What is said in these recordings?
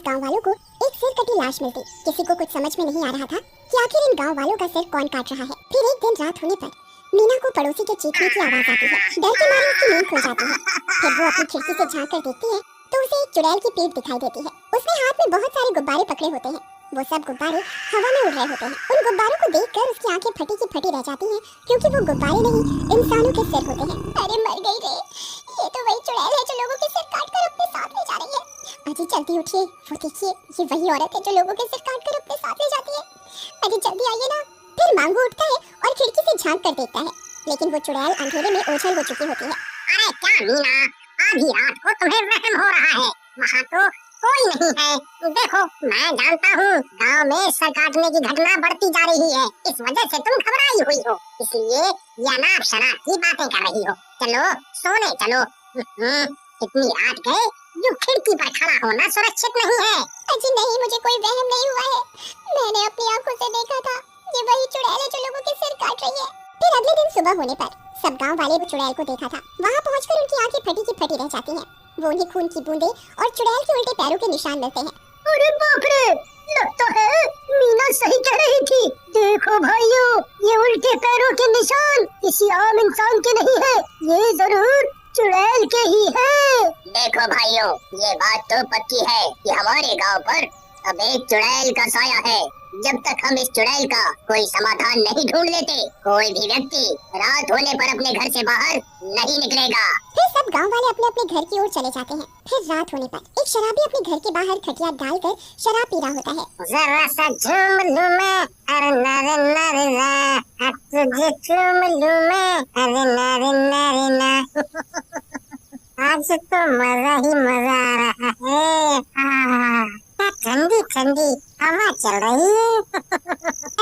गांव वालों को एक सिर कटी लाश मिलती। किसी को कुछ समझ में नहीं आ रहा था कि आखिर इन गांव वालों का सिर कौन काट रहा है। फिर एक दिन रात होने पर मीना को पड़ोसी के चीखने की आवाज आती है। डर के मारे उसकी नींद खुल जाती है। फिर वो अपनी खिड़की से झांक कर देखती है तो उसे एक चुड़ैल की पीठ दिखाई देती है। उसने हाथ में बहुत सारे गुब्बारे पकड़े होते हैं। वो सब गुब्बारे हवा में उड़ रहे होते हैं। उन गुब्बारों को देखकर उसकी आंखें फटी की फटी रह जाती हैं, क्योंकि वो गुब्बारे नहीं इंसानों के सिर होते हैं। अरे मर गई रे, ये तो वही चुड़ैल है जो लोगों के सिर काट कर अपने साथ ले जा रही है। अजी जल्दी उठिए, वो देखिए ये वही औरत है जो लोगों के सिर काट कर अपने साथ ले जाती है। अजी जल्दी आइए ना। फिर मांगू उठता है और खिड़की से झांक कर देखता है, लेकिन वो चुड़ैल अंधेरे में ओझल हो चुकी होती है। अरे क्या मीना, आधी रात को तुम्हें वहम हो रहा है? वहाँ तो कोई नहीं है। देखो मैं जानता हूँ गांव में सर काटने की घटना बढ़ती जा रही है, इस वजह से तुम घबराई हुई हो, इसलिए ये अनाप शनाप की बातें कर रही हो। चलो सोने चलो। इतनी रात गए जो खिड़की पर खड़ा होना सुरक्षित नहीं है। अजी नहीं, मुझे कोई वहम नहीं हुआ है। मैंने अपनी आंखों से देखा था, ये वही चुड़ैल है जो लोगों के सिर काट रही है। फिर अगले दिन सुबह होने पर सब गांव वाले वो चुड़ैल को देखा था। वहाँ पहुंचकर उनकी आंखें फटी की फटी रह जाती हैं। वो उन्हें खून की बूंदें और चुड़ैल के उल्टे पैरों के निशान मिलते हैं। अरे बाप रे, लगता है मीना सही कह रही थी। देखो भाइयों, ये उल्टे पैरों के निशान किसी आम इंसान के नहीं है, ये जरूर चुड़ैल के ही है। देखो भाइयों, ये बात तो पक्की है कि हमारे गांव पर अब एक चुड़ैल का साया है। जब तक हम इस चुड़ैल का कोई समाधान नहीं ढूंढ लेते, कोई भी व्यक्ति रात होने पर अपने घर से बाहर नहीं निकलेगा। फिर सब गांव वाले अपने अपने घर की ओर चले जाते हैं। फिर रात होने पर एक शराबी अपने घर के बाहर खटिया डालकर शराब पी रहा होता है। जरा सा झूम लूं मैं, अरे नारे नारे ना, तुझे झूम लूं मैं, अरे नारे नारे ना। आज तो मजा ही मजा आ रहा है। ठंडी ठंडी हवा चल रही है।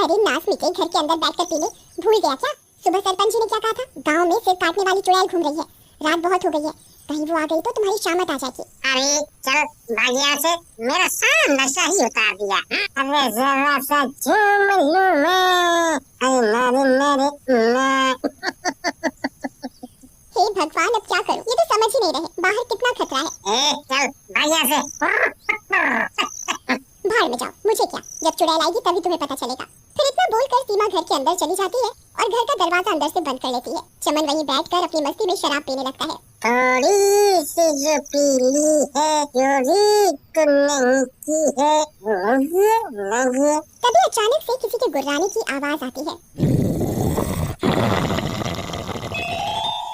अरे नास मिटे, घर के अंदर बैठकर पीने भूल गया क्या? सुबह सरपंच जी ने क्या कहा था? गांव में सिर काटने वाली चुड़ैल घूम रही है, रात बहुत हो गई है, कहीं वो आ गई तो तुम्हारी शामत आ जाएगी। अरे चल भाग यहाँ से, मेरा सारा नशा ही उतार दिया। अरे जरा सा झूम लूं मैं, अरे नारे नारे ना। हे भगवान, अब क्या करूं? ये तो समझ ही नहीं रहे बाहर कितना खतरा है। चल भाग यहाँ से। भाड़ में जाओ, मुझे क्या? जब चुड़ैल आएगी तभी तुम्हें पता चलेगा। फिर इतना बोलकर सीमा घर के अंदर चली जाती है और घर का दरवाजा अंदर से बंद कर लेती है। चमन वहीं बैठकर अपनी मस्ती में शराब पीने लगता है। थोड़ी सी जो पीली है, चोरी तो नहीं की है। तभी अचानक से किसी के गुर्राने की आवाज आती है।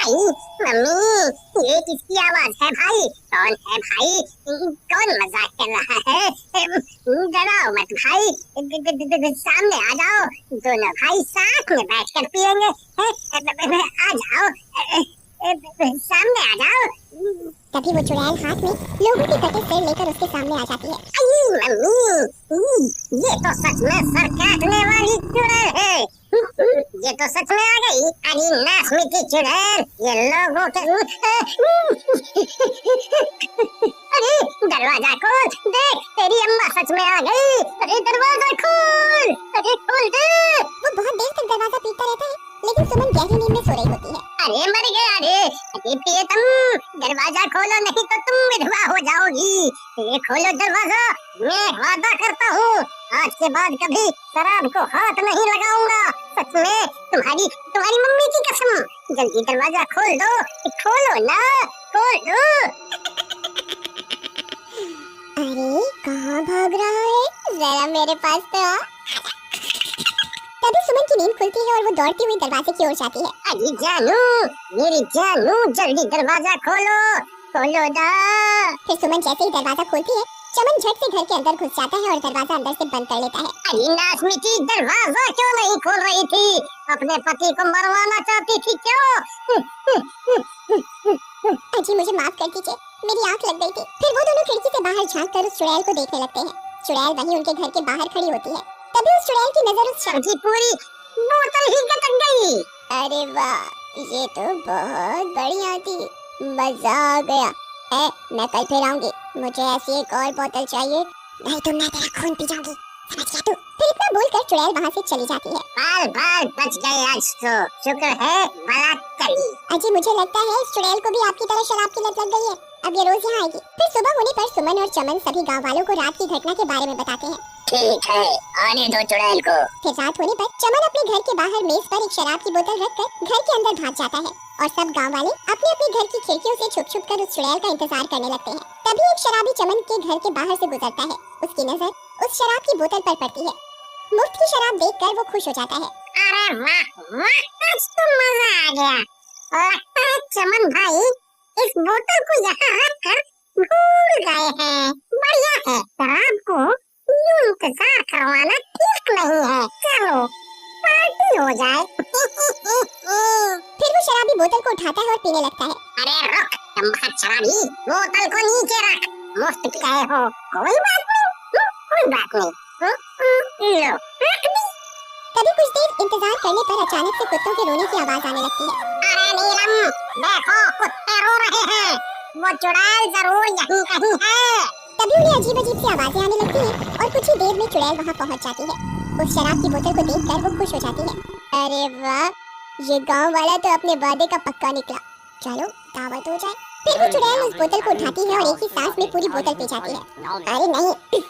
मम्मी, ये किसकी आवाज है भाई? कौन है भाई? कौन मजाक कर रहा है? डराओ मत भाई, सामने आ जाओ, दोनों भाई साथ में बैठकर पिएंगे। आ जाओ, सामने आ जाओ। तभी वो चुड़ैल हाथ में लोगों के कटे सिर लेकर उसके सामने आ जाती है। मम्मी, ये तो सच में सर काटने वाली चुड़ैल है। ये तो सच में आ गई। अरे नास मिटी चुड़ैल, ये लोगों के अरे दरवाजा खोल, देख तेरी अम्मा सच में आ गई। अरे दरवाजा खोल, अरे खोल दे। वो बहुत देर तक दरवाजा पीटता रहता है, लेकिन सुमन गहरी नींद में सो रही होती है। अरे मर गया रे, अरे प्रियतम, दरवाजा खोलो नहीं तो तुम विधवा हो जाओगी। ये खोलो दरवाजा, मैं वादा करता हूँ आज के बाद कभी शराब को हाथ नहीं लगाऊंगा। सच में, तुम्हारी मम्मी की कसम। जल्दी दरवाजा खोल दो, खोलो ना, खोल दो। अरे कहाँ भाग रहा है? जरा मेरे पास तो आ। तभी सुमन की नींद खुलती है और वो दौड़ती हुई दरवाजे की ओर जाती है। अरे जानू, मेरी जानू, जल्दी दरवाजा खोलो, खोलो ना। फिर सुमन जैसे ही दरवाजा खोलती है, चमन झट से घर के अंदर घुस जाता है और दरवाजा अंदर से बंद कर लेता है। अरे नास मिटी, दरवाजा क्यों नहीं खोल रही थी? अपने पति को मरवाना चाहती थी क्यों? अजी मुझे माफ कर दीजिए, मेरी आंख लग गई थी। फिर वो दोनों खिड़की से बाहर झांक कर उस चुड़ैल को देखने लगते हैं। चुड़ैल वहीं उनके घर के बाहर खड़ी होती है। तभी उस चुड़ैल की नजर उस सब्जी पूरी बोतल ही गटक गई। अरे वाह, ये तो बहुत बढ़िया थी, मजा आ गया। मैं कल फिर आऊंगी, मुझे ऐसी एक और बोतल चाहिए, नहीं तो मैं तेरा खून पी जाऊंगी, समझ गया तू? फिर इतना बोलकर चुड़ैल वहाँ से चली जाती है। बाल बाल बच गए आज तो, शुक्र है बारात चली। अजी मुझे लगता है इस चुड़ैल को भी आपकी तरह शराब की लत लग गई है। अब ये रोज यहाँ आएगी। फिर सुबह होने पर सुमन और चमन सभी गाँव वालों को रात की घटना के बारे में बताते हैं। ठीक है, आने दो चुड़ैल को। फिर रात होने पर चमन अपने घर के बाहर मेज पर एक शराब की बोतल रखकर घर के अंदर भाग जाता है और सब गांव वाले अपने अपने घर की खिड़कियों से छुप छुप कर उस चुड़ैल का इंतजार करने लगते हैं। तभी एक शराबी चमन के घर के बाहर से गुजरता है। उसकी नजर उस शराब की बोतल पर पड़ती है। मुफ्त की शराब देखकर वो खुश हो जाता है। अरे वाह वाह, आज तो मजा आ गया। लगता है चमन भाई इस बोतल को यहाँ रखकर भूल गए हैं। बढ़िया है, शराब को यूं इंतजार करवाना ठीक नहीं है। चलो पार्टी हो जाए। फिर वो शराबी बोतल को उठाता है और पीने लगता है। अरे रुक चंपक शराबी, बोतल को नीचे रख। मुफ्त पी गए हो, कोई बात नहीं, कोई बात नहीं। लो रख दी। तभी कुछ देर इंतजार करने पर अचानक से कुत्तों के रोने की आवाज आने लगती है। अरे नीलम, देखो कुत्ते रो रहे हैं। वो चुड़ैल जरूर यहीं कहीं है। तभी उन्हें अजीब अजीब सी आवाजें आने लगती हैं और कुछ ही देर में चुड़ैल वहां पहुंच जाती है। उस शराब की बोतल को देखकर वो खुश हो जाती है। अरे वाह, ये गांव वाला तो अपने वादे का पक्का निकला। चलो दावत हो जाए। फिर वो चुड़ैल उस बोतल को उठाती है और एक ही सांस में पूरी बोतल पी जाती है। अरे नहीं,